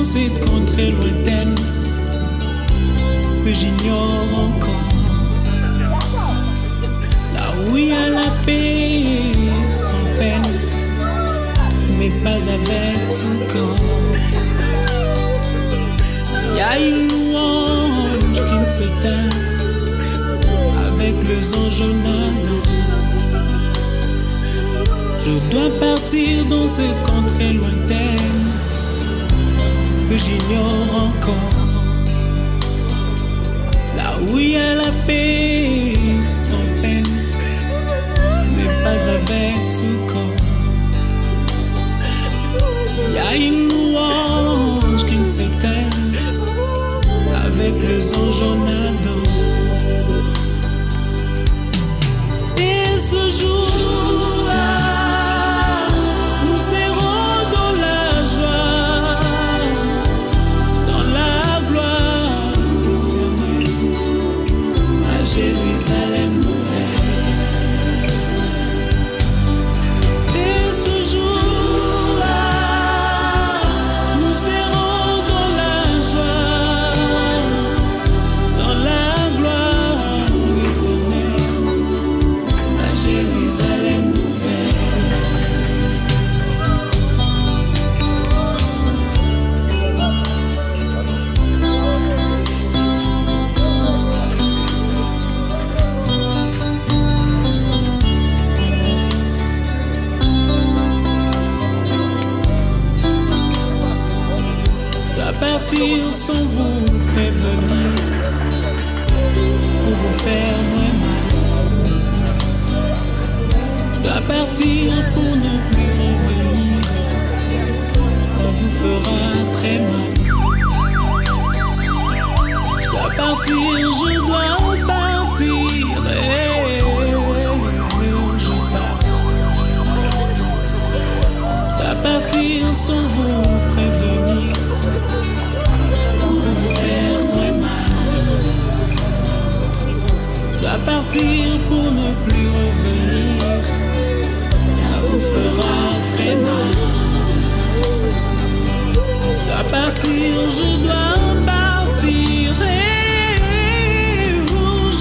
cette contrée lointaine que j'ignore encore, là où il y a la paix sans peine, mais pas avec tout corps. Il y a une louange qui ne s'éteint avec les enjonnades. Je dois partir dans cette contrée lointaine que j'ignore encore, là où il y a la paix sans peine, mais pas avec tout corps. Il y a une louange qui ne s'éteint avec les enjonnades. Et ce jour-là, nous serons dans la joie, dans la gloire éternelle, à Jérusalem nouvelle. Et ce jour-là, nous serons dans la joie, dans la gloire éternelle, à Jérusalem nouvelle. Partir sans vous prévenir, pour vous faire moins mal. Je dois partir pour ne plus revenir, ça vous fera très mal. Je dois partir, je dois partir, je pars. Je dois partir sans vous prévenir, partir pour ne plus revenir, ça vous fera très mal. Je dois partir, je dois partir, et vous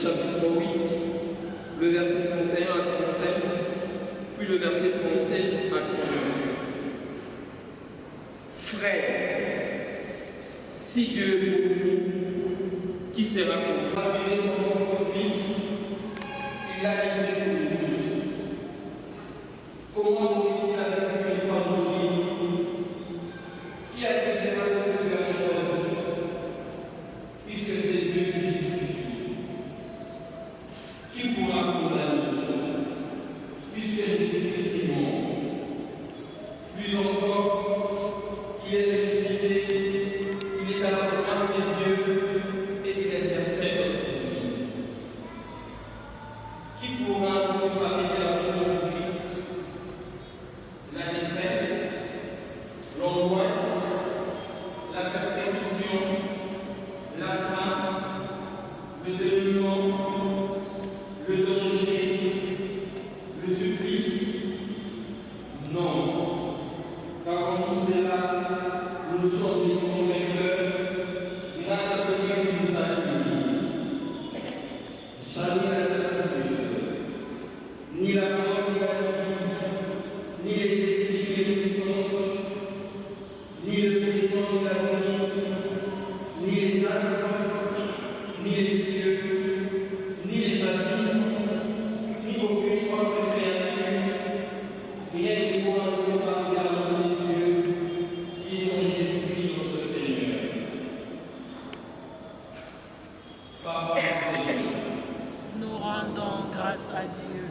chapitre 8, le verset 31 à 35, puis le verset 37 à 39. Frères, si Dieu est pour nous, qui sera contre nous? Aviser son propre Fils, il l'a livré pour nous tous. Comment aurait-il avec lui les pardonner? Qui accusera cette nouvelle chose? Puisque c'est Dieu qui justifie. Qui pourra condamner? Puisque Jésus est mort. Plus encore, il est ressuscité, il est à la droite de Dieu et il intercède pour nous. Qui pourra nous séparer de l'amour de Christ? La détresse, l'angoisse, la persécution, la faim, le dénuement, le danger, le supplice? Non, car en tout cela, nous sommes des convainceurs grâce à celui qui nous a unis. Jamais la certitude, ni la mort, ni la vie, ni les esprits, ni les puissances, ni le présent, ni l'avenir, ni les astres, ni les cieux, ni les abîmes, ni aucune autre créature, rien ne pourra nous séparer de l'amour de Dieu qui est en Jésus-Christ notre Seigneur. Parole du Seigneur. Nous rendons grâce à Dieu.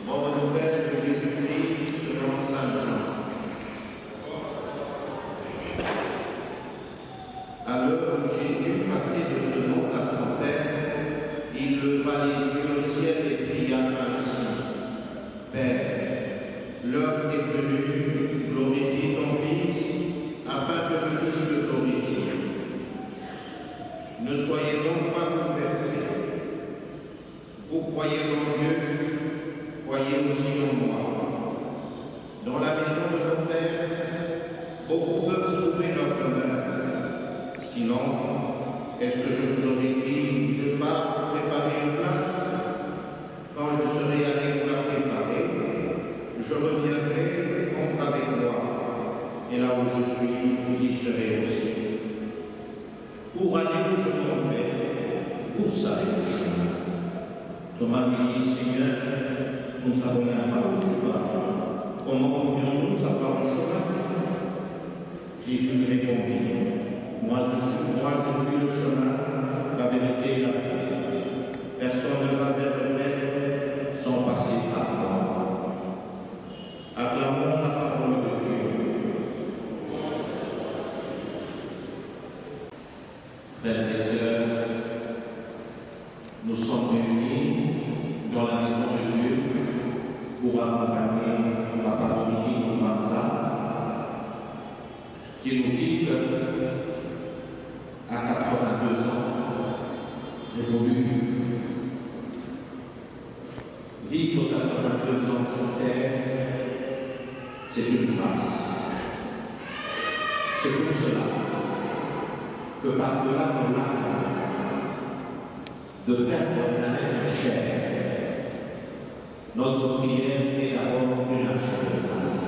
Bonne nouvelle de Jésus-Christ selon Saint Jean. À l'heure où Jésus passait de ce monde à son Père, il leva les yeux au ciel et pria ainsi. Père, l'heure est venue, glorifie ton Fils, afin que le Fils le glorifie. Ne soyez donc pas bouleversés. Vous croyez en Dieu, croyez aussi en moi. Dans la maison de mon Père, beaucoup peuvent trouver leur demeure. Sinon, est-ce que je vous aurais dit, je pars pour préparer une place? Quand je serai allé vous la préparer, je reviendrai prendre avec moi. Et là où je suis, vous y serez aussi. Pour aller où je m'en vais, vous savez le chemin. Thomas lui dit, Seigneur, nous ne savons même pas où tu vas. Comment pourrions-nous savoir le chemin? Jésus lui répondit, moi je suis le chemin, la vérité et la vie. Personne ne va vers le Père sans passer par moi. Acclamons la parole de Dieu. Frères et sœurs, nous sommes réunis dans la maison de Dieu pour accompagner Papa Dominique Manza, qui nous quitte à 82 ans, révolu. Vivre 82 ans sur terre, c'est une grâce. C'est pour cela que par-delà nos larmes, de perdre un être cher, notre prière est d'abord une action de grâce.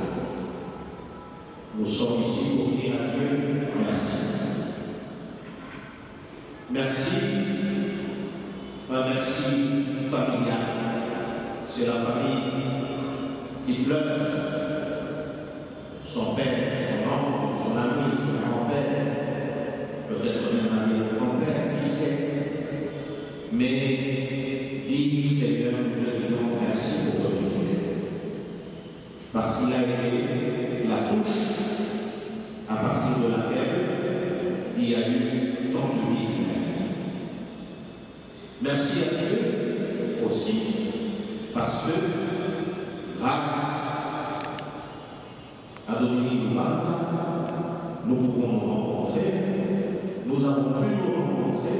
Nous sommes ici pour dire à Dieu merci. Merci, un merci familial. C'est la famille qui pleure. Son père, son oncle, son ami, son grand-père, peut-être même arrière-grand-père, qui sait. mais dis Seigneur, nous te disons merci pour Dominique, parce qu'il a été la souche à partir de laquelle il y a eu tant de vies humaines. Merci à Dieu aussi, parce que grâce à Dominique Boubaza, nous pouvons nous rencontrer, nous avons pu nous rencontrer,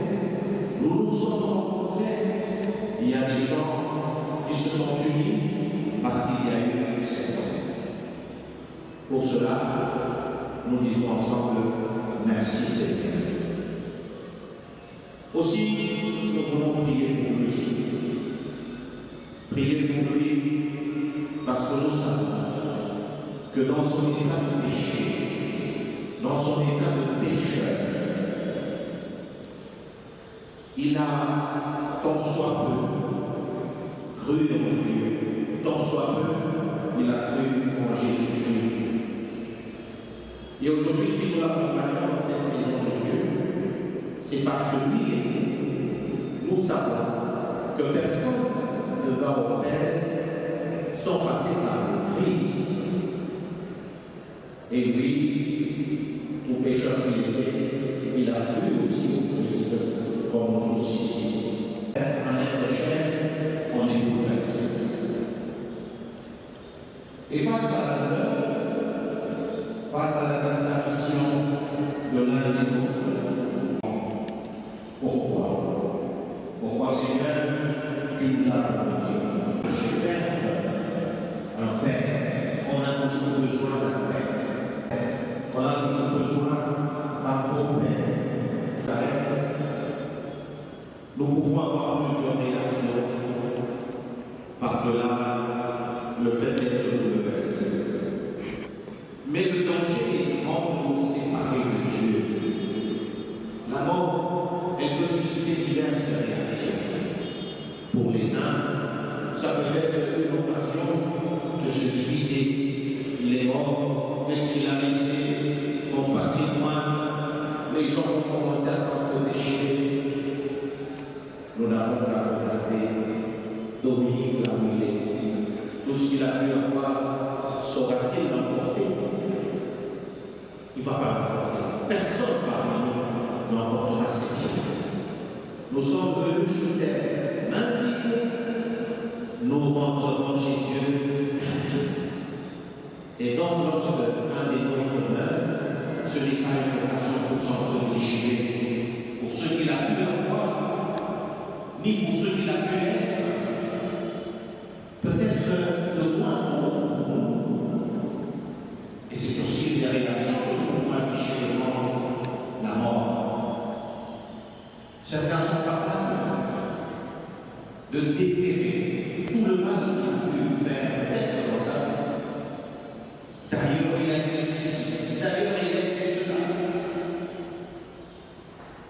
nous nous sommes rencontrés. Il y a des gens qui se sont unis parce qu'il y a eu 7 ans. Pour cela, nous disons ensemble merci Seigneur. Aussi, nous voulons prier pour lui. Prier pour lui parce que nous savons que dans son état de péché, dans son état de pécheur, il a tant soit peu cru en Dieu, tant soit peu il a cru en Jésus-Christ. Et aujourd'hui, si nous l'accompagnons dans cette maison de Dieu, c'est parce que lui et nous savons que personne ne va au Père sans passer par le Christ. Et lui, tout pécheur qu'il était, il a cru aussi au Christ, comme nous tous ici. En être chair, on est bouleversé. Et face à la douleur, face à la disparition de l'un et de l'autre, pourquoi Seigneur, tu nous as abandonnés? J'ai perdre un père, on a toujours besoin d'un père. On a toujours besoin d'un beau père. Nous pouvons avoir plusieurs réactions par-delà le fait d'être bouleversé. Mais le danger est grand de nous séparer de Dieu. La mort, elle peut susciter diverses réactions. Pour les uns, ça peut être une occasion de se diviser. Il est mort, qu'est-ce qu'il a laissé comme patrimoine? Les gens ont commencé à s'entre-déchirer. Nous n'avons qu'à regarder Dominique là où il est. Tout ce qu'il a pu avoir, saura-t-il l'emporter? Il ne va pas l'emporter. Personne parmi nous n'emportera ses pieds. Nous sommes venus sur terre, main vide. Nous rentrerons chez Dieu, main vide. Et donc, lorsque un des nôtres meurt, ce n'est pas une occasion pour s'entre-déchirer. Pour ceux qu'il a pu avoir, ni pour ceux qu'il a pu être, peut-être de loin pour nous. Et c'est aussi une des réactions que nous pouvons afficher devant la mort. Certains sont capables de déterrer tout le mal qu'il a pu faire peut-être dans sa vie. D'ailleurs, il a été ceci, d'ailleurs, il a été cela.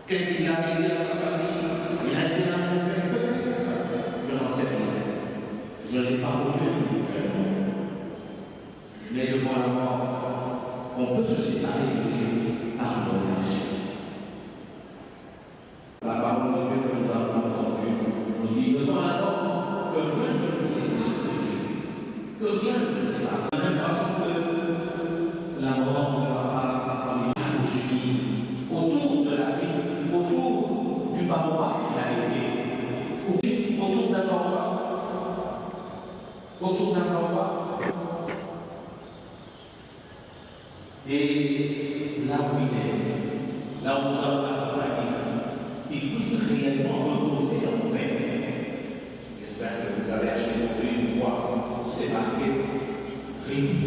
Qu'est-ce qu'il a aidé à sa famille? Il a été un mauvais, peut-être. Je n'en sais rien. Je n'ai pas connu individuellement. Mais devant la mort, on peut se séparer de Dieu par une réaction. La parole de Dieu que nous avons entendue nous dit devant la mort que rien ne nous sépare de Dieu. Que rien ne nous sépare. De la même façon que la mort ne va pas nous suivre autour de la vie, autour du baobab qu'il a été, autour d'un baobab, autour d'un baobab. Et là où il est, là où nous avons la compagnie, qu'il puisse réellement reposer en paix. J'espère que vous avez acheté pour lui une voix où c'est marqué rime.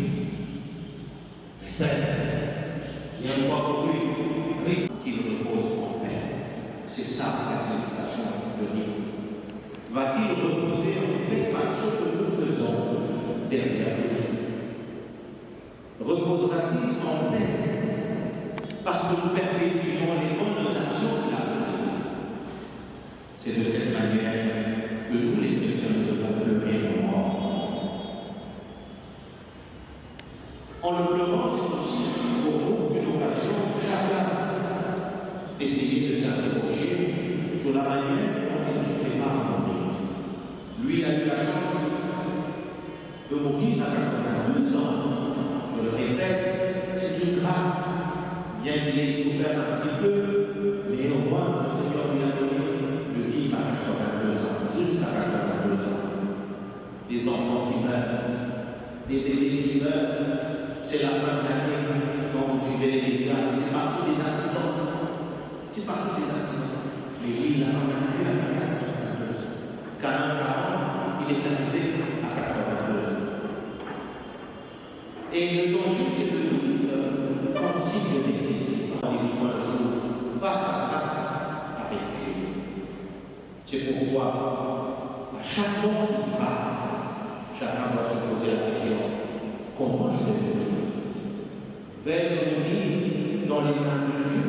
J'espère. Il y a une voix pour lui, rime, qu'il repose en paix. C'est ça la signification de rime. Va-t-il reposer en paix par ce que nous faisons derrière lui? Reposera-t-il en paix parce que nous perpétuons les bonnes actions qu'il a faites? C'est de cette manière que nous, les chrétiens, nous devons pleurer nos morts. En le pleurant, c'est aussi pour nous une occasion, chacun, d'essayer de s'interroger sur la manière dont il se prépare à mourir. Lui a eu la chance de mourir à 82 ans. Je le répète, c'est une grâce, bien qu'il ait souffert un petit peu, mais au moins le Seigneur lui a donné de vivre à 82 ans, jusqu'à 82 ans. Des enfants qui meurent, des bébés qui meurent, c'est la fin de l'année quand vous suivez les médias, c'est partout des accidents. C'est partout des accidents. Mais lui, il a quand même pu arriver à 82 ans. Car un parent, il est arrivé à 82 ans. Et le danger, c'est de vivre comme si Dieu n'existait pas. Rendez-vous un jour, face à face avec Dieu. C'est pourquoi, à chaque mort qui frappe, chacun doit se poser la question, comment je vais mourir? Vais-je mourir dans les mains de Dieu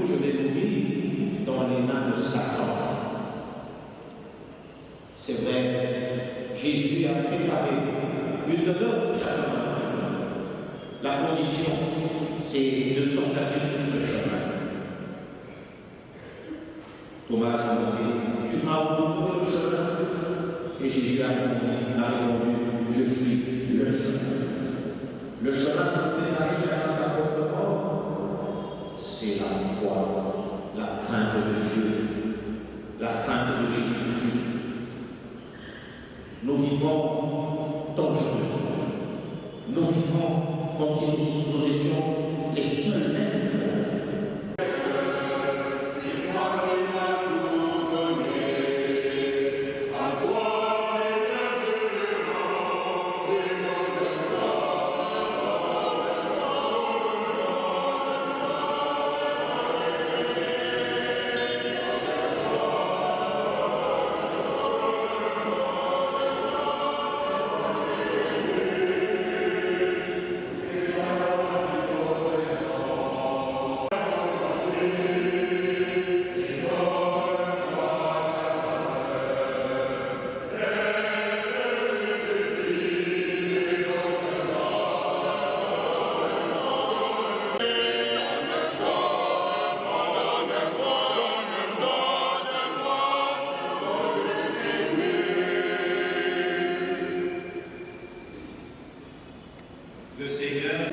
ou je vais mourir dans les mains de Satan? C'est vrai, Jésus a préparé une demeure pour chacun d'entre nous. La condition, c'est de s'engager sur ce chemin. Thomas a demandé, tu vas au bout le chemin? Et Jésus a répondu, je suis le chemin. Le chemin pour préparer chacun sa propre mort, c'est la foi, la crainte de Dieu, la crainte de Jésus-Christ. Nous vivons dangereusement. Nous vivons comme si nous étions les seuls maîtres de la vie. Le Seigneur,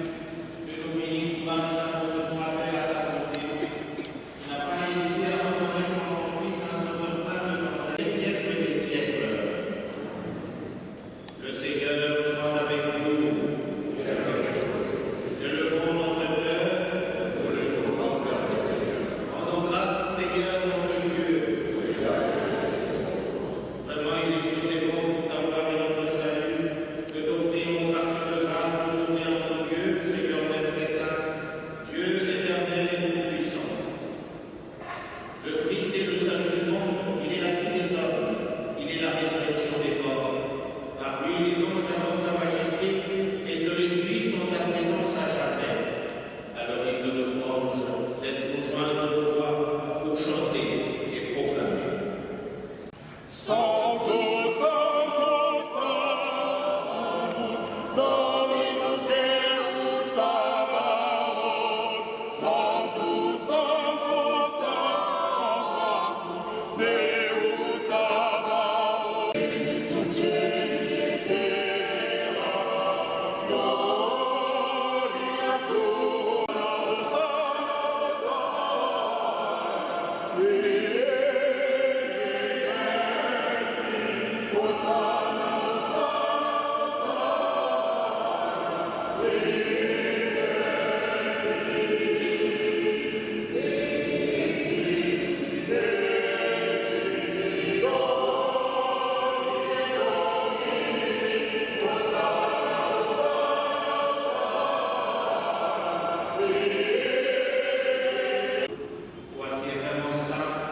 que Dominique Banza pour nous rappeler à ta bonté, il n'a pas hésité à reconnaître en mon fils un sauveur pendant des siècles et des siècles. Le Seigneur soit avec vous. Élevons notre cœur. Rendons grâce au Seigneur notre Dieu. Vraiment, il est juste et bon pour ta gloire et notre salut, de t'offrir mon grâce de grâce. Dieu, Seigneur maître et saint, Dieu éternel et tout-puissant. Le Christ est le salut du monde, il est la vie des hommes, il est la résurrection des morts. Par lui, les anges adorent ta majesté et se réjouissent en ta présence à jamais. Alors, il de louange, laisse-nous joindre nos voix pour chanter et proclamer. Santo, Santo, Santo, Dominus Deus Sabaoth, Santo, Santo, Santo, Deus Sabaoth, in cieli et terra, gloria tua, Hosanna, Toi qui es vraiment saint,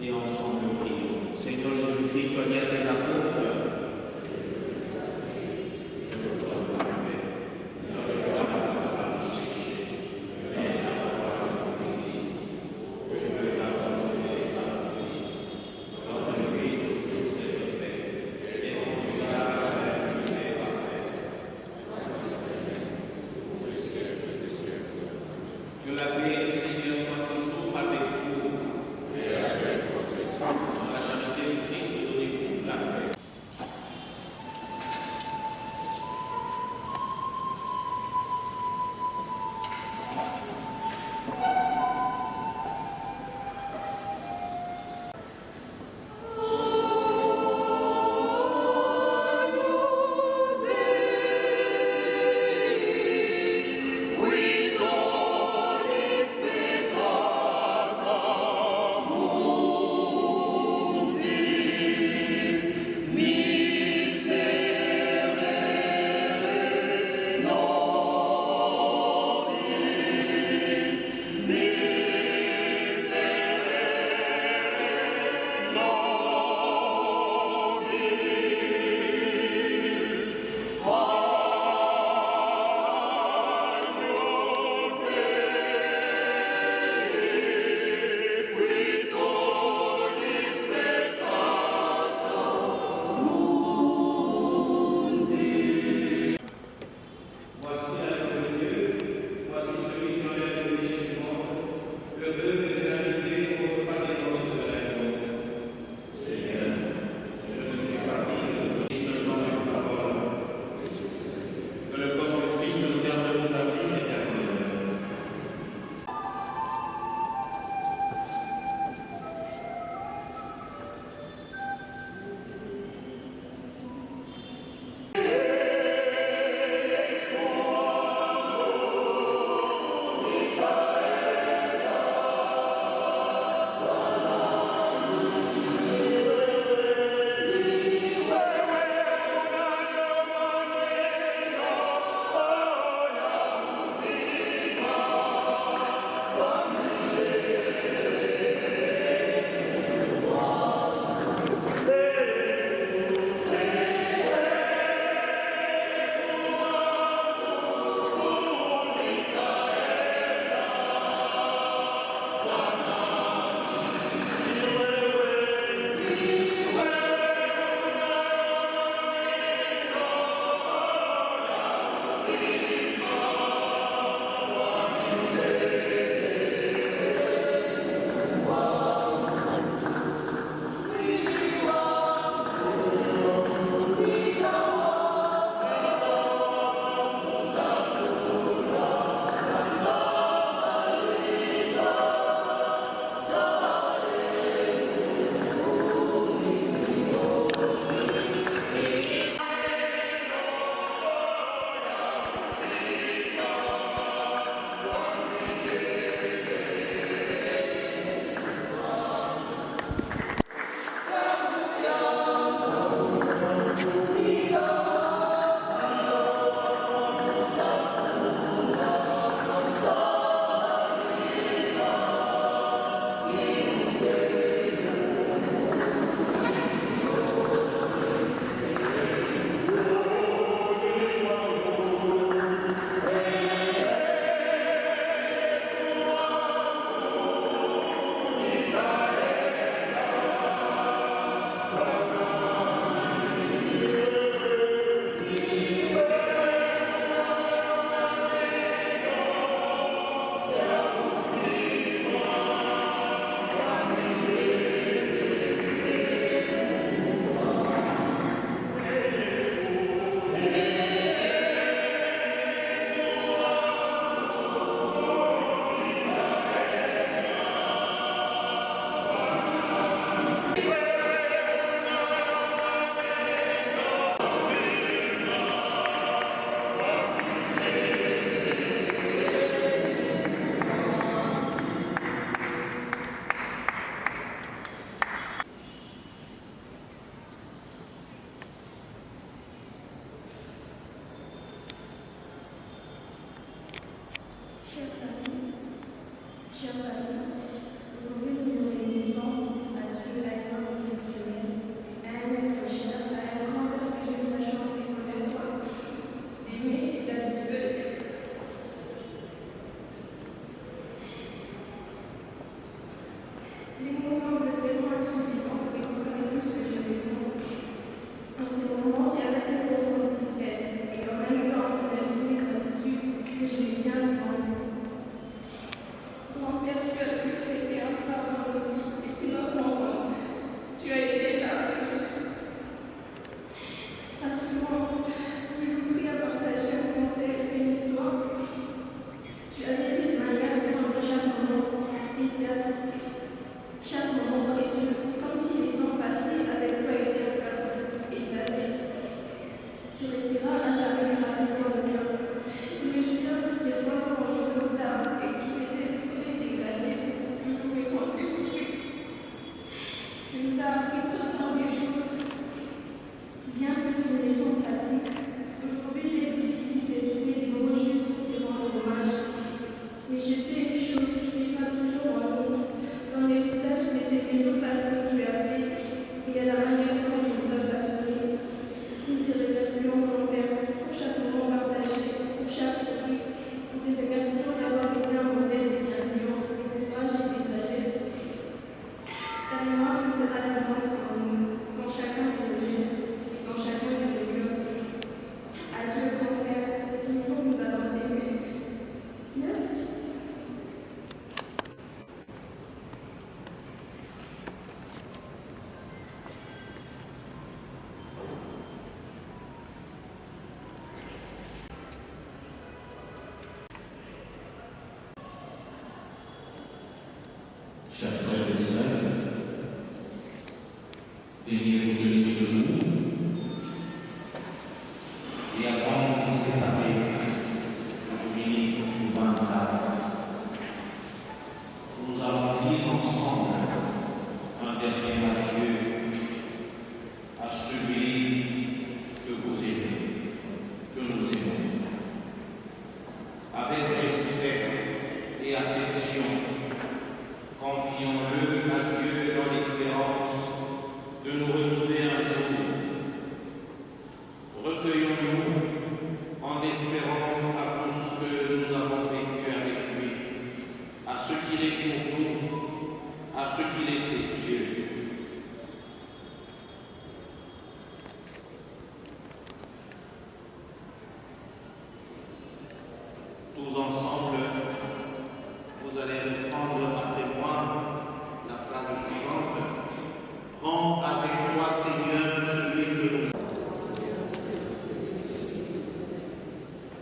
et ensemble prions. Seigneur Jésus-Christ, tu as dit à tes apôtres, que la paix du Seigneur soit toujours avec vous. Et avec votre esprit. Dans la charité du Christ, donnez-vous la paix. Chers frères et sœurs, daignez vous tenir debout et avant de nous séparer, Dominique Banza, nous allons dire ensemble un dernier adieu à celui que vous aimez, que nous aimons. Avec respect et affection, confions-le à Dieu dans l'espérance de nous retrouver un jour. Recueillons-nous en espérant à tout ce que nous avons vécu avec lui, à ce qu'il est pour nous, à ce qu'il est pour Dieu. Tous ensemble, vous allez reprendre après moi la phrase suivante. Rends avec toi, Seigneur, celui que nous avons.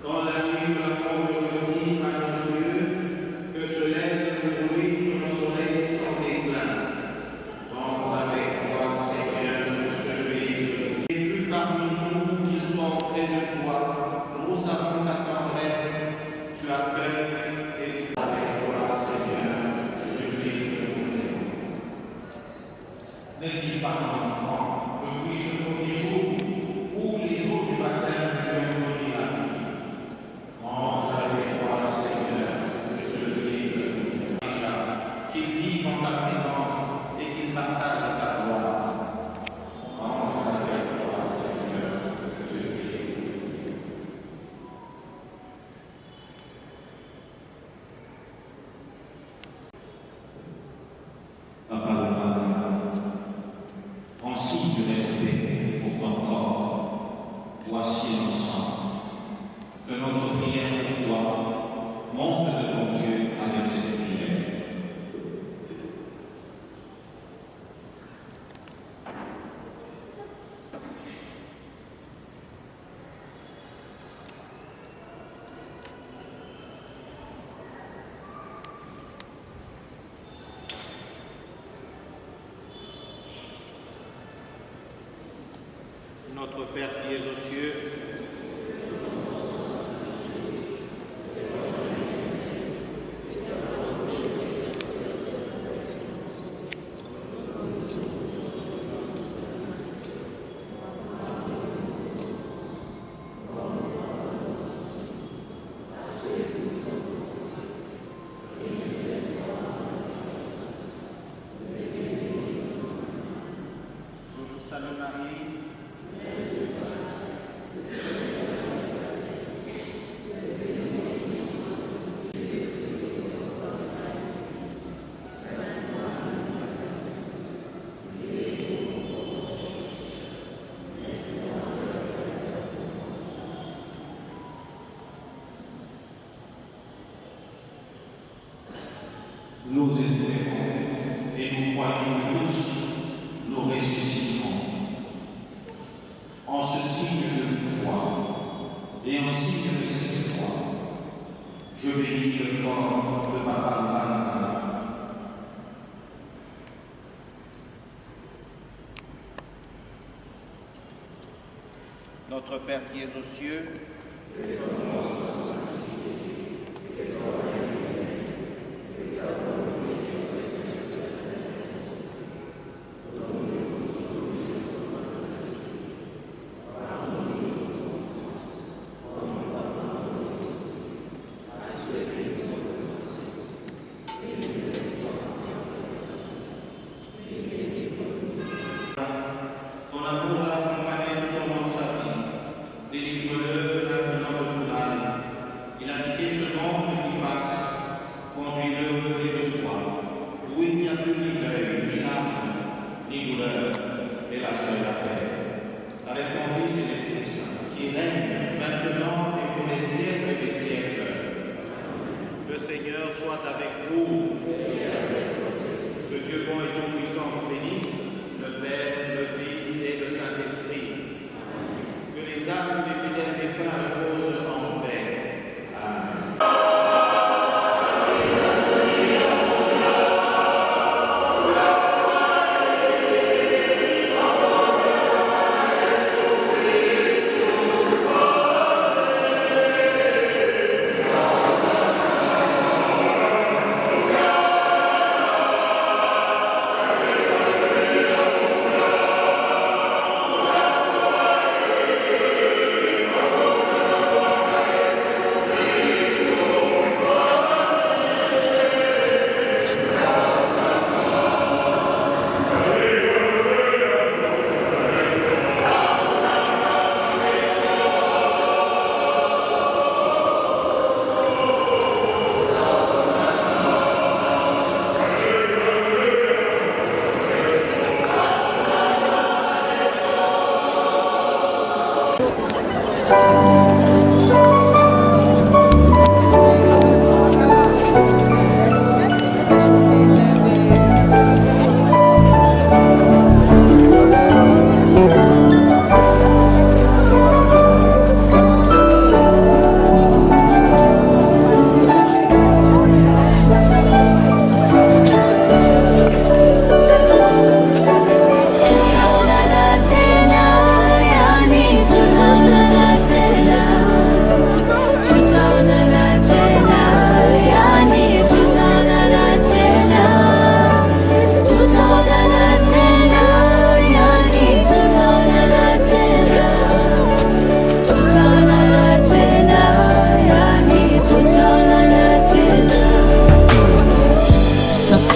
Quand la nuit de la mort me retire à nos yeux, que se lève pour lui ton soleil sans déclin. Rends avec toi, Seigneur, celui que nous avons. Et plus parmi nous qu'il soit auprès de toi, nous savons ta tendresse. Tu accueilles et tu avec toi, Seigneur, celui que nous aimons. N'est-il pas un enfant que puis ce premier jour où les eaux du baptême lui ont donné la vie? Rends avec toi, Seigneur, celui que nous aimons. Déjà, qu'il vive en ta présence et qu'il partage ta gloire. Rends avec toi, Seigneur, celui que nous aimons. Papa le Bazar, en signe de respect pour ton corps, voici l'ensemble que notre prière pour toi monte devant Dieu avec cette prière. Notre Père qui es aux cieux, je vous salue Marie. Nous espérons et nous croyons que tous nous ressusciterons. En ce signe de foi et en signe de cette foi, je bénis le corps de Papa Banza. Notre Père qui es aux cieux, ton amour l'a accompagné tout au long de sa vie. Délivre-le maintenant de tout mal. Il a quitté ce monde qui passe. Conduis-le auprès de toi, où il n'y a plus ni deuil, ni larmes, ni douleur, et la joie et la paix. Avec ton Fils et l'Esprit Saint, qui règne maintenant et pour les siècles des siècles. Le Seigneur soit avec vous. Que Dieu bon et tout-puissant vous bénisse, le Père, le Fils et le Saint-Esprit. Que les âmes des fidèles défunts reposent en paix. Amen.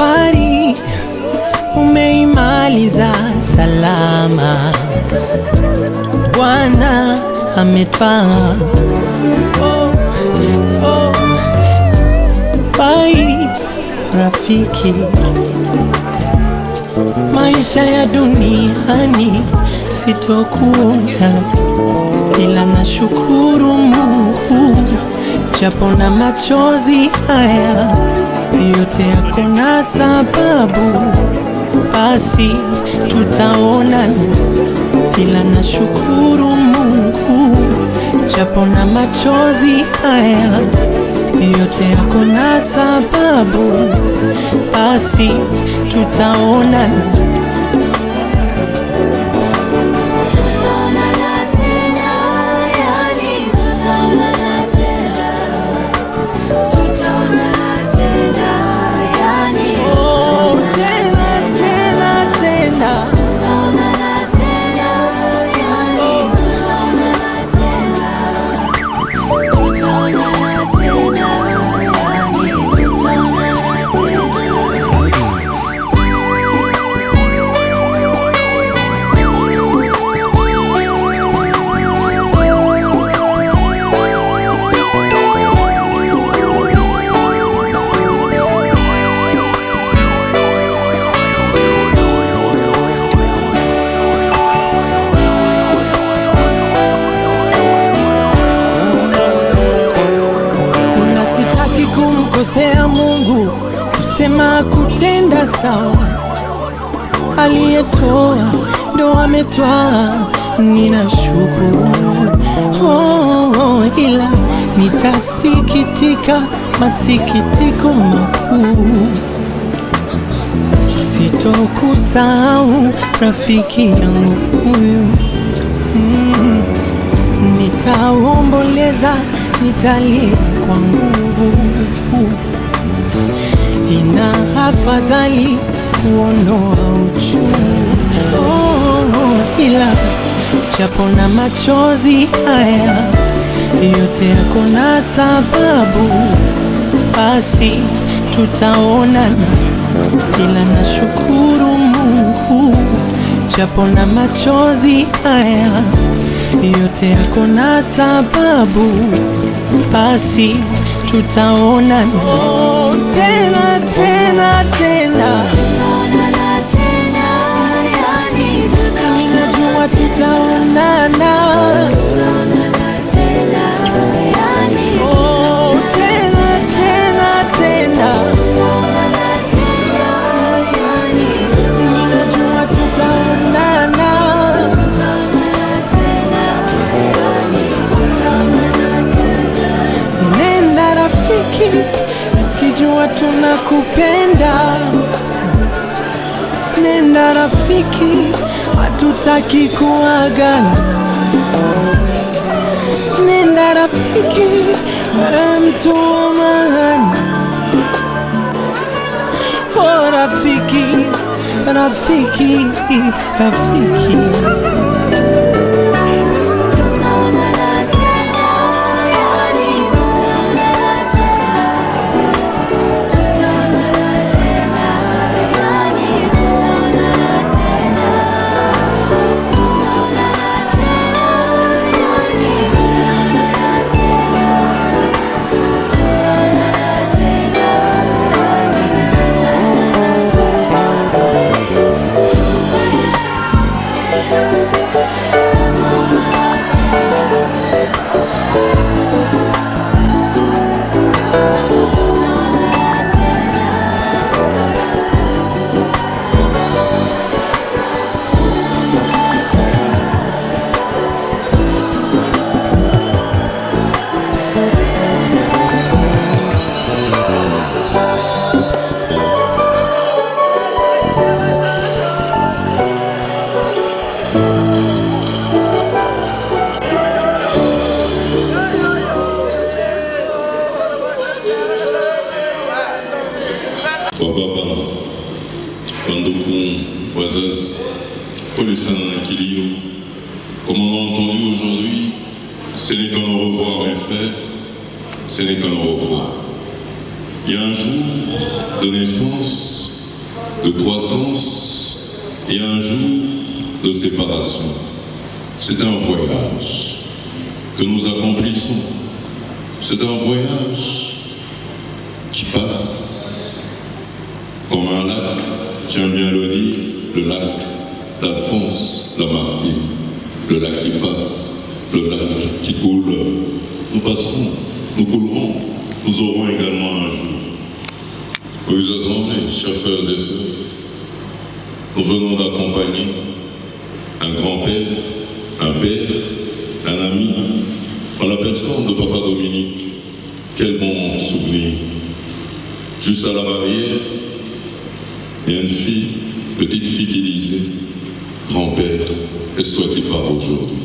safari umeimaliza salama, Bwana ametwaa. Bye rafiki, maisha ya duniani sitokuona, ila nashukuru Mungu, japo na machozi haya yote yako na sababu, basi tutaonana, ila nashukuru Mungu, japo na machozi haya yote yako na sababu, basi tutaonana. Kumkosea Mungu, kusema kutenda sawa, aliyetoa ndo ametwaa, ninashukuru. Ila nitasikitika masikitiko makuu, sitokusahau rafiki yangu huyu. Nitaomboleza, nitalia kwa nguvu, ina afadhali kuondoa uchungu. Ila japo na machozi haya yote yako na sababu, basi tutaonana, ila nashukuru Mungu, japo na machozi haya yote yako na sababu, basi tutaonana. Tena tena tena, ninajua tutaonana. Tena tena tena, ninajua tutaonana. Nenda rafiki, kijua tunakupenda. Nenda rafiki, hatutaki kuagana. Nenda rafiki, mtu wa maana. Oh rafiki, rafiki, rafiki. Comme on a entendu aujourd'hui, ce n'est qu'un au revoir mes frères, ce n'est qu'un au revoir. Il y a un jour de naissance de croissance et un jour de séparation. C'est un voyage que nous accomplissons. C'est un voyage qui passe comme un lac, j'aime bien le dire, le lac d'Alphonse Lamartine, le lac qui passe, le lac qui coule. Nous passerons, nous coulerons, nous aurons également un jour. Oui, assemblées, chers frères et sœurs, nous venons d'accompagner un grand-père, un père, un ami, en la personne de Papa Dominique. Quel bon souvenir. Juste à la barrière, il y a une fille, petite fille qui disait « Grand-père, est-ce toi qui pars aujourd'hui ?»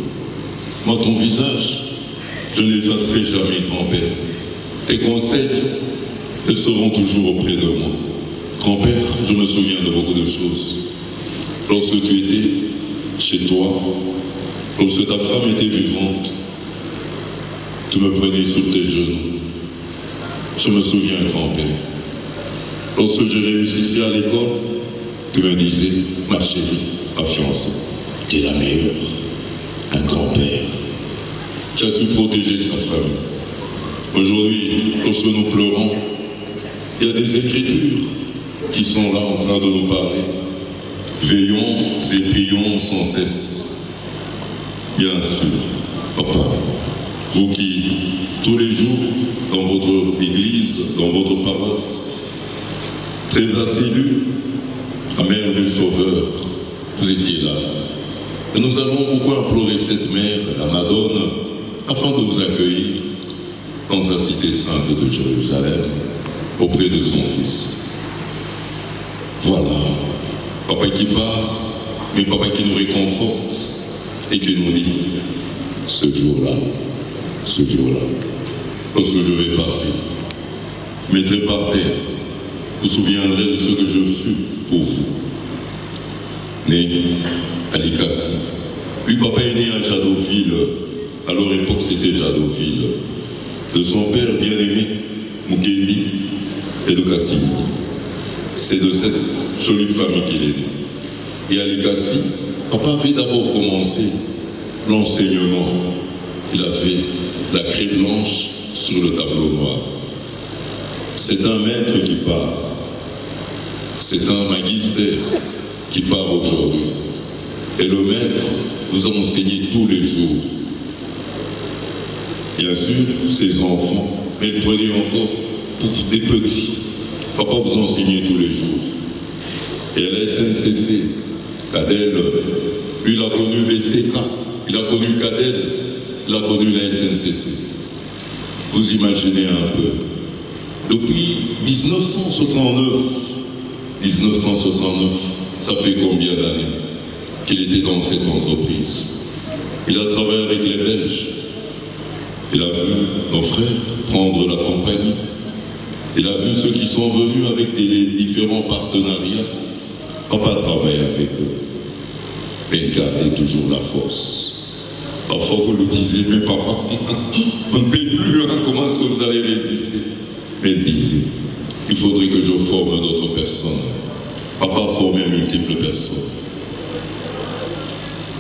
Moi, ton visage, je n'effacerai jamais, grand-père. Tes conseils resteront toujours auprès de moi. Grand-père, je me souviens de beaucoup de choses. Lorsque tu étais chez toi, lorsque ta femme était vivante, tu me prenais sur tes genoux. Je me souviens, grand-père. Lorsque j'ai réussi à l'école, tu me disais, ma chérie, ma fiancée, tu es la meilleure. Un grand-père qui a su protéger sa famille. Aujourd'hui, lorsque nous pleurons, il y a des écritures qui sont là en train de nous parler. Veillons et prions sans cesse. Bien sûr, papa, vous qui, tous les jours, dans votre église, dans votre paroisse, très assidus, la mère du Sauveur, vous étiez là. Et nous avons beaucoup imploré cette mère, la Madone, afin de vous accueillir dans sa cité sainte de Jérusalem, auprès de son Fils. Voilà, papa qui part, mais papa qui nous réconforte et qui nous dit, ce jour-là, lorsque je vais partir, je mettrai par terre, vous souviendrez de ce que je fus pour vous. Né à Likassi. Lui, papa est né à Jadoville. À leur époque, c'était Jadoville. De son père bien-aimé, Mukendi, et de Kassim. C'est de cette jolie famille qu'il est né. Et à Likassi, papa avait d'abord commencé l'enseignement. Il a fait la craie blanche sur le tableau noir. C'est un maître qui part. C'est un magistère qui part aujourd'hui. Et le maître vous enseigne tous les jours. Bien sûr, ses enfants, mais prenez encore pour des petits. Papa vous enseigne tous les jours. Et à la SNCC, Cadel, lui il a connu BCK, il a connu Cadel, il a connu la SNCC. Vous imaginez un peu. Depuis 1969, ça fait combien d'années qu'il était dans cette entreprise? Il a travaillé avec les Belges. Il a vu nos frères prendre la compagnie. Il a vu ceux qui sont venus avec des différents partenariats. Papa travaille avec eux. Mais il gardait toujours la force. Parfois vous le disiez, mais papa, on ne paye plus, hein, comment est-ce que vous allez résister? Mais il disait, il faudrait que je forme d'autres personnes. Papa formait multiples personnes.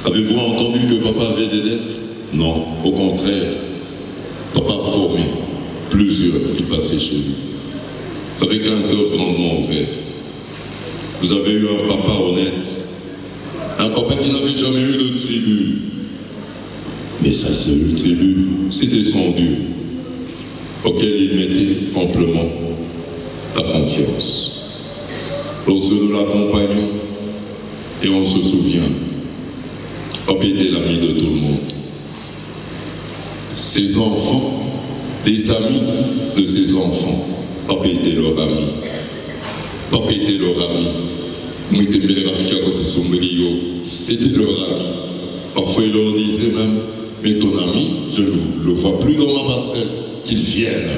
Avez-vous entendu que papa avait des dettes? Non, au contraire. Papa formait plusieurs qui passaient chez lui, avec un cœur grandement ouvert. Vous avez eu un papa honnête, un papa qui n'avait jamais eu de tribu. Mais sa seule tribu, c'était son Dieu, auquel il mettait amplement la confiance. Lorsque nous l'accompagnons, et on se souvient, papa était l'ami de tout le monde. Ses enfants, des amis de ses enfants, papa était leur ami. Papa était leur ami. C'était leur ami. Parfois il leur disait même, mais ton ami, je ne le vois plus dans ma parcelle, qu'il vienne.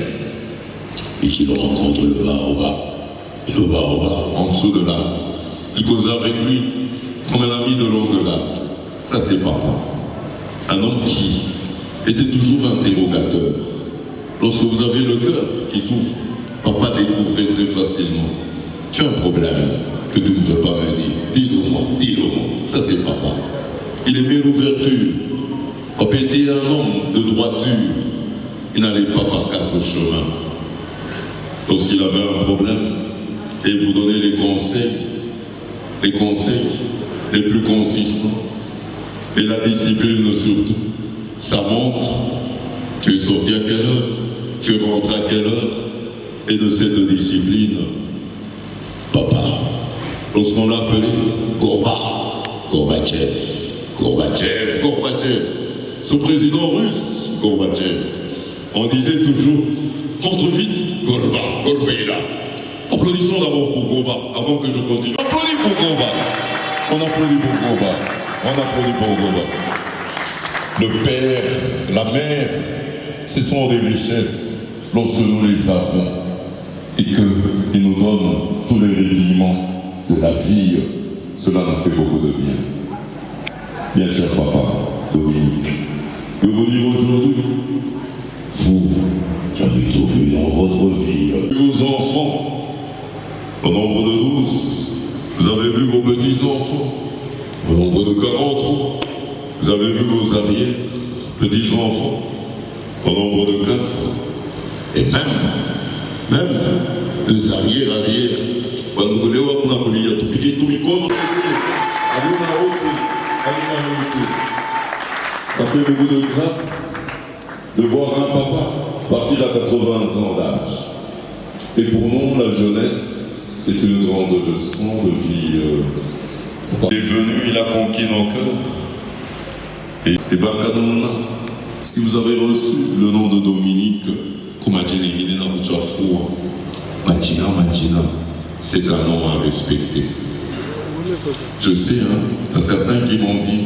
Et qu'il rencontre le baobab. Et le baobab, en dessous de l'arbre. Il causait avec lui comme un ami de longue date. Ça c'est papa. Un homme qui était toujours interrogateur. Lorsque vous avez le cœur qui souffre, papa découvrait très facilement. Tu as un problème, que tu ne veux pas me dire. Dis-le-moi, ça c'est papa. Il aimait l'ouverture. Papa était un homme de droiture. Il n'allait pas par 4 chemins. Lorsqu'il avait un problème, et vous donnait les conseils les plus consistants, et la discipline surtout. Ça montre, tu es sorti à quelle heure, tu es rentré à quelle heure, et de cette discipline, papa, lorsqu'on l'appelait Gorbatchev, ce président russe, Gorbatchev, on disait toujours, contre vite, Gorbaïla. Applaudissons d'abord pour Gorba, avant que je continue. Applaudis pour Gorba. On applaudit pour Gorba. Le père, la mère, ce sont des richesses lorsque nous les avons et qu'ils nous donnent tous les rudiments de la vie. Cela nous fait beaucoup de bien. Bien cher papa, Dominique, que vous dire aujourd'hui, vous qui avez tout vu dans votre vie, vos enfants, au nombre de 12, vous avez vu vos petits-enfants, au nombre de 43, vous avez vu vos arrières, petits-enfants, au nombre de 4, et même 2 arrières. Ça fait beaucoup de grâce de voir un papa partir à 80 ans d'âge. Et pour nous, la jeunesse, c'est une grande leçon de vie. Il est venu, il a conquis nos cœurs. Et Bakanouna, si vous avez reçu le nom de Dominique, Matina, c'est un nom à respecter. Je sais, il y a certains qui m'ont dit,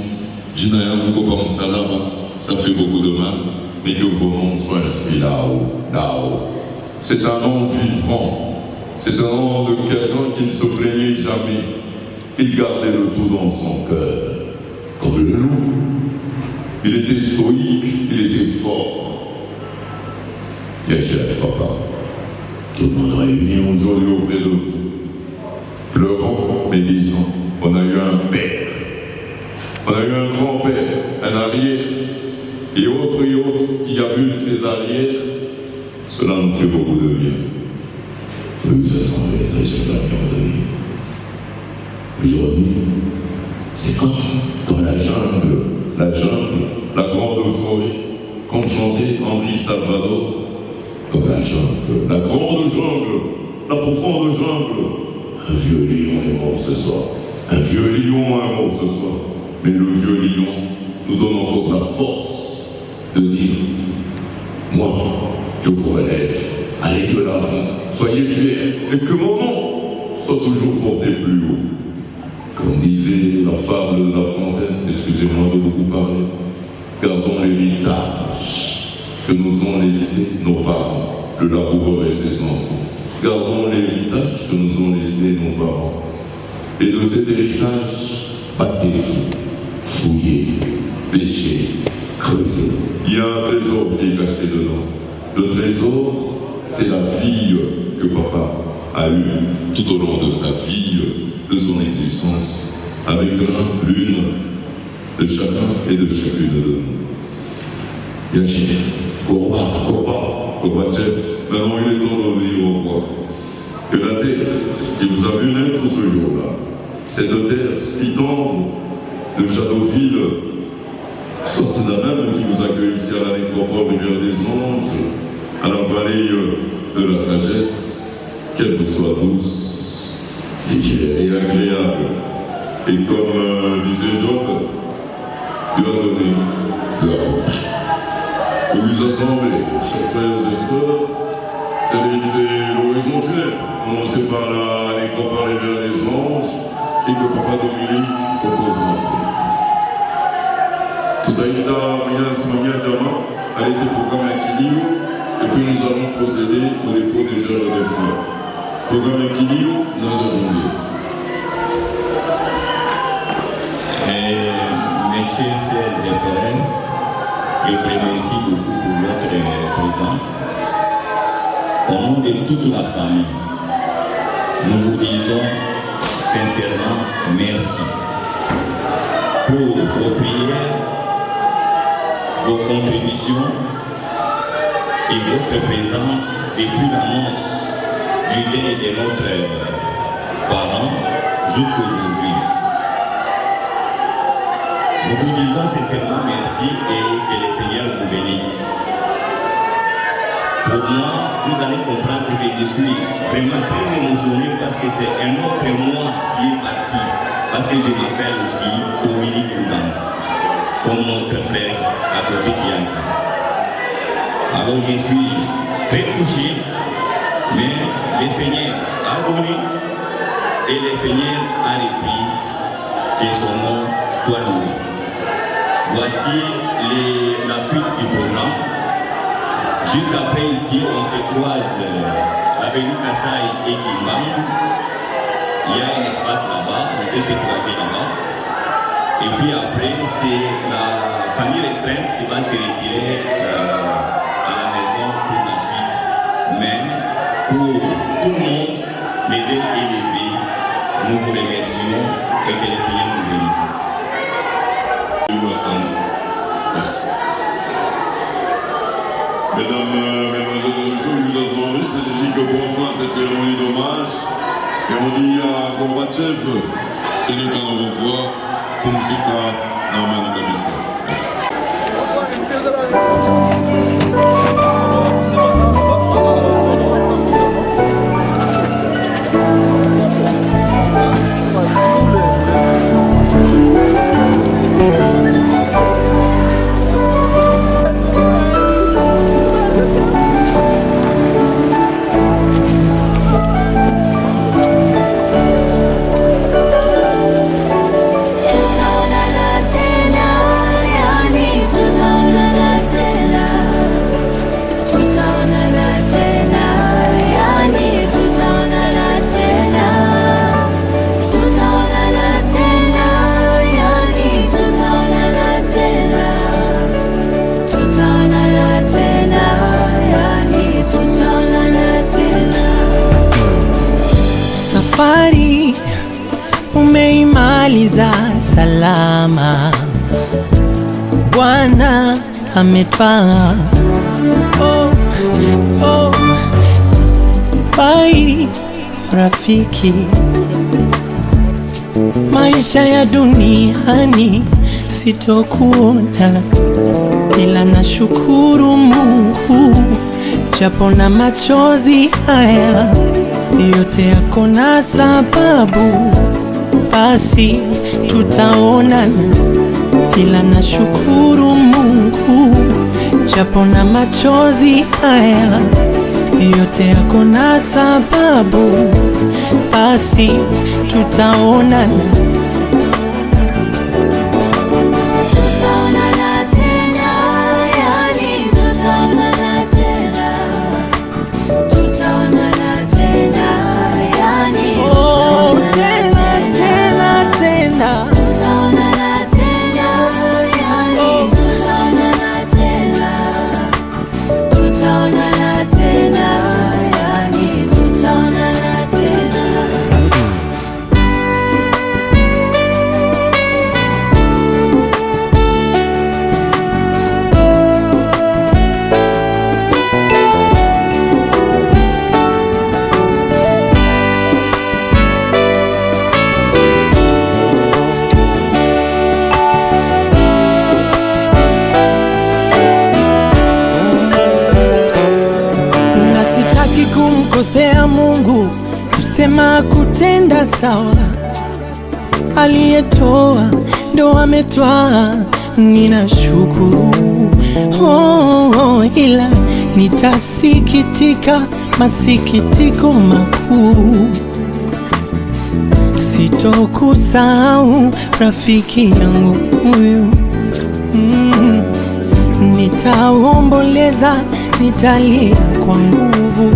Jinaya Mouko Salama, ça fait beaucoup de mal, mais que vos noms soient inscrits là-haut. C'est un nom vivant, c'est un nom de quelqu'un qui ne se plaignait jamais. Il gardait le tout dans son cœur, comme le loup. Il était stoïque, il était fort. Bien cher papa, tout le monde réuni aujourd'hui auprès de vous. Pleurons, mais disons, on a eu un père, on a eu un grand-père, un arrière, et autres qui a vu ses arrières. Cela nous fait beaucoup de bien. Vous assemblez très chers amis aujourd'hui, c'est comme la jungle, la grande forêt, comme chantait Henri Salvador, comme la jungle, la grande jungle, la profonde jungle. Un vieux lion est mort ce soir. Mais le vieux lion nous donne encore la force de dire, moi, je vous relève, allez de l'avant, soyez fiers, et que mon nom soit toujours porté plus haut. Comme disait la fable de La Fontaine, excusez-moi de beaucoup parler, gardons l'héritage que nous ont laissé nos parents, le laboureur et ses enfants. Gardons l'héritage que nous ont laissé nos parents. Et de cet héritage, battez-vous, fouillez, pêchez, creusez. Il y a un trésor qui est caché dedans. Le trésor, c'est la vie que papa a eue tout au long de sa vie, de son existence, avec l'une de chacun et de chacune de nous. Yachir, Gorbatchev, maintenant il est temps de dire au revoir. Que la terre qui vous a vu naître ce jour-là, cette terre si tendre de Châteauville, soit c'est la même qui vous accueille ici à la nécropole Rivière des Anges, à la vallée de la sagesse, qu'elle vous soit douce et agréable. Et comme disait Job, Dieu a donné, Dieu a pris. Vous vous assemblez, chers frères et sœurs, c'est l'horizon funèbre, commencé par la nécropole Rivière des Anges, et que Papa Dominique propose l'entreprise. Tout a été a été programme Aquilio, et puis nous allons procéder au dépôt des germes de fleurs. Programme Aquilio, nous allons dire. Mes chers sœurs et frères, je vous remercie beaucoup pour votre présence. Au nom de toute la famille, nous vous disons sincèrement merci pour vos prières, vos contributions et votre présence depuis l'annonce du dé de notre parent jusqu'aujourd'hui. Nous vous disons sincèrement merci et que le Seigneur vous bénisse. Pour moi, vous allez comprendre que je suis vraiment très émotionné parce que c'est un autre moi qui est parti. Parce que je m'appelle aussi Dominique Loubans, comme notre frère à côté qui est. Alors je suis très touché, mais le Seigneur a donné et le Seigneur a repris, que son nom soit loué. Voici la suite du programme. Juste après ici, on se croise l'avenue Kassai et Kimbang. Il y a un espace là-bas, on peut se croiser là-bas. Et puis après, c'est la famille restreinte qui va se retirer à la maison pour la suite. Mais pour tout le monde, les deux élevés, nous vous remercions et que le Seigneur nous bénisse. Merci. Mesdames, Mesdemoiselles et Messieurs, nous avons envie, c'est ici que pour enfin cette cérémonie d'hommage. Et on dit à Gorbatchev, c'est nous qu'on revoit pour musique à Norman Kabisa. Merci. Safari umeimaliza salama, Bwana ametwaa. Bai rafiki, maisha ya duniani sitokuona, ila nashukuru Mungu japo na machozi haya yote yako na sababu, basi tutaonana, ila nashukuru Mungu japo na machozi haya yote yako na sababu, basi tutaonana. Kumkosea Mungu, kusema kutenda sawa, aliyetoa ndo ametwaa, ninashukuru. Ila nitasikitika masikitiko makuu, sitokusahau rafiki yangu huyu. Nitaomboleza, nitalia kwa nguvu,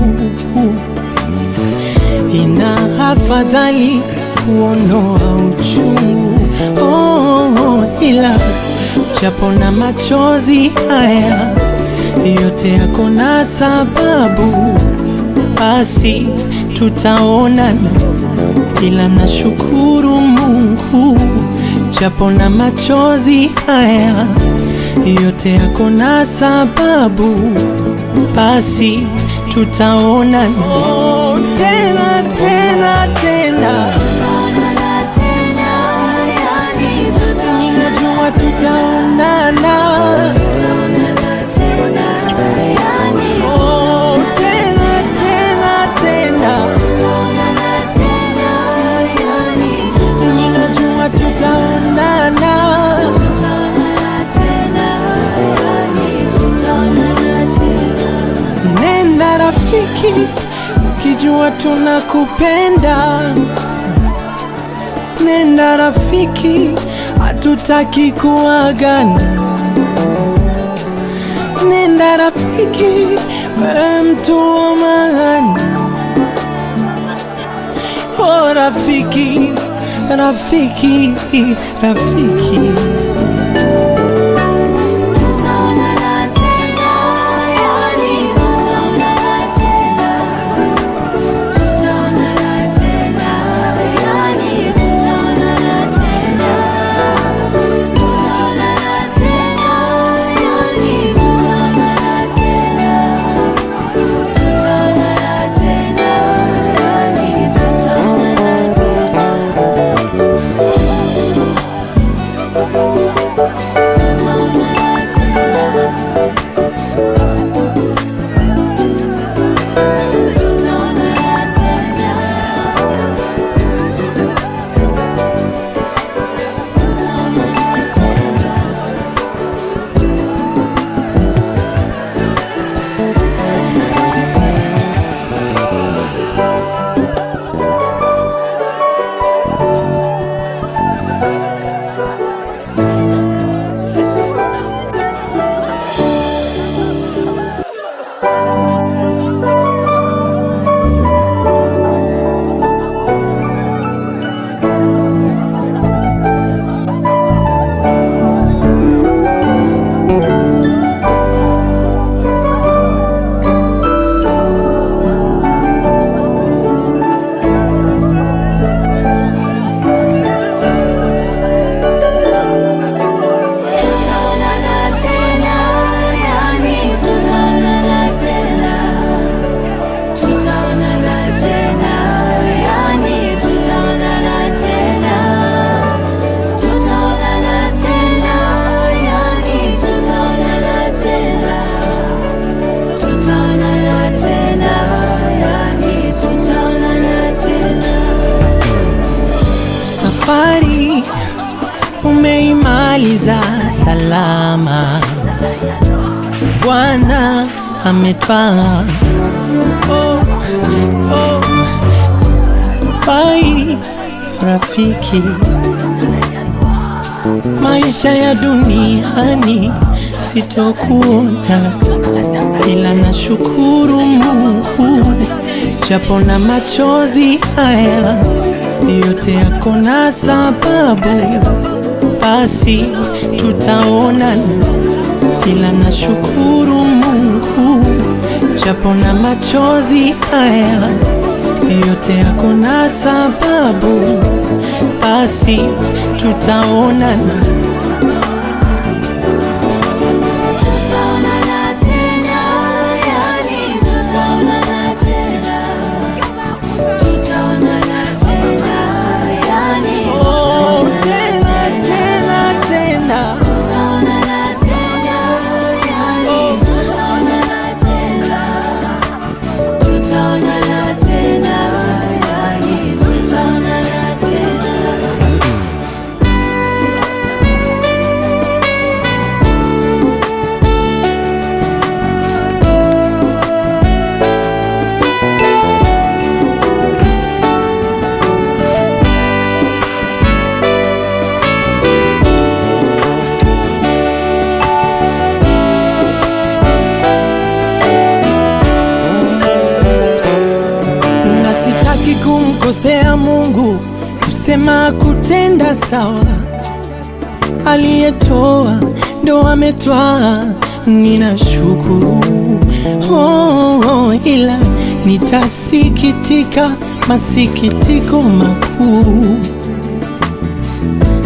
ina afadhali kuondoa uchungu. Ila japo na machozi haya yote yako na sababu, basi tutaonana. ila nashukuru Mungu, japo na machozi haya yote yako na sababu, basi tutaonana tena tena tena. Ninajua tutaonana ukijua tunakupenda. Nenda rafiki, hatutaki kuagana. Nenda rafiki, wewe mtu wa maana. Oh rafiki, rafiki, rafiki. Safari umeimaliza salama, Bwana ametwaa. Oh, oh. Bye rafiki, maisha ya duniani sitokuona, ila nashukuru Mungu, japo na machozi haya yote yako na sababu, basi tutaonana, ila nashukuru Mungu, japo na machozi haya yote yako na sababu, basi tutaonana. Kumkosea Mungu, kusema kutenda sawa. Aliyetoa ndo ametwaa, ninashukuru. Ila nitasikitika masikitiko makuu.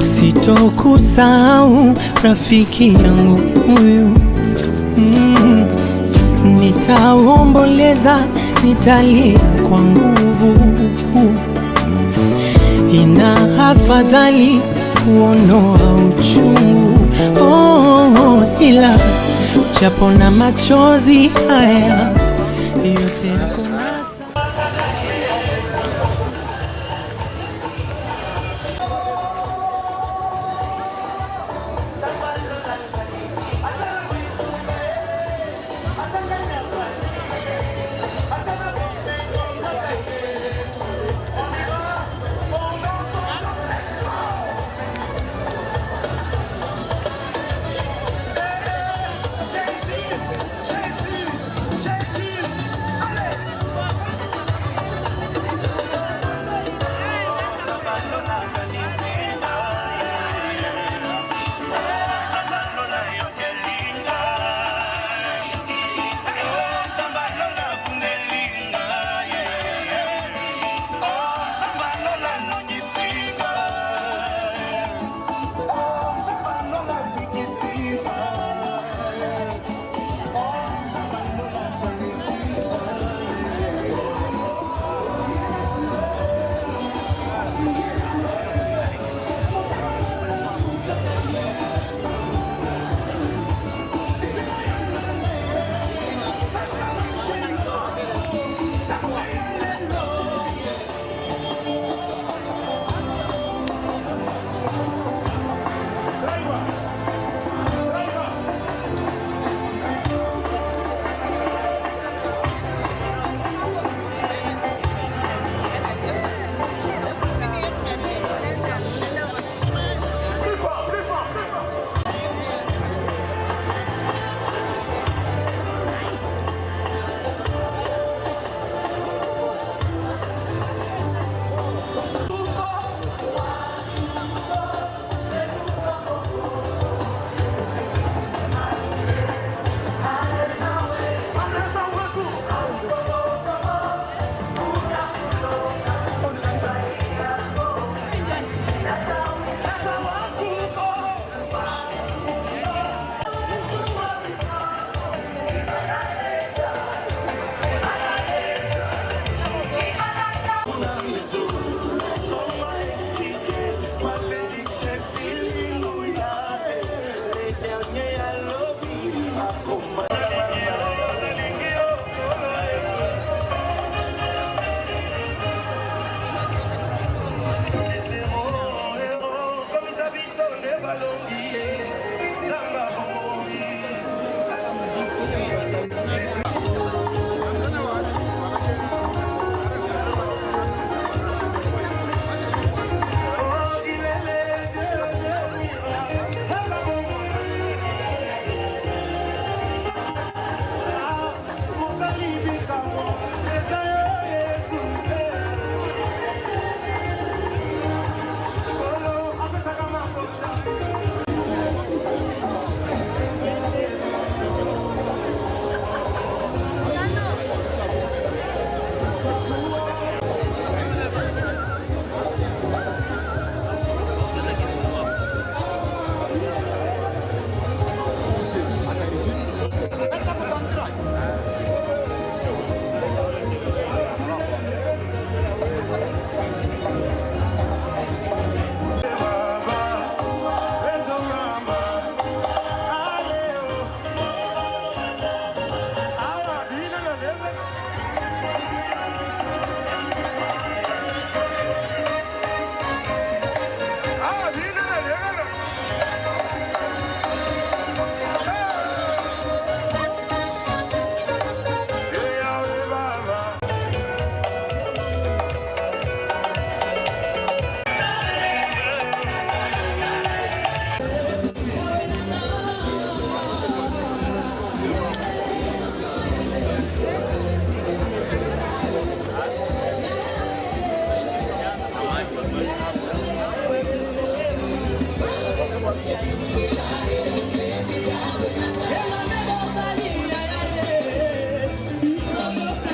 Sitokusahau rafiki yangu huyu, nitaomboleza, nitalia kwa nguvu. Ina afadhali kuondoa uchungu, ila japo na machozi haya yote yako nasa.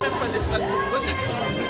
Même pas des places sur le côté.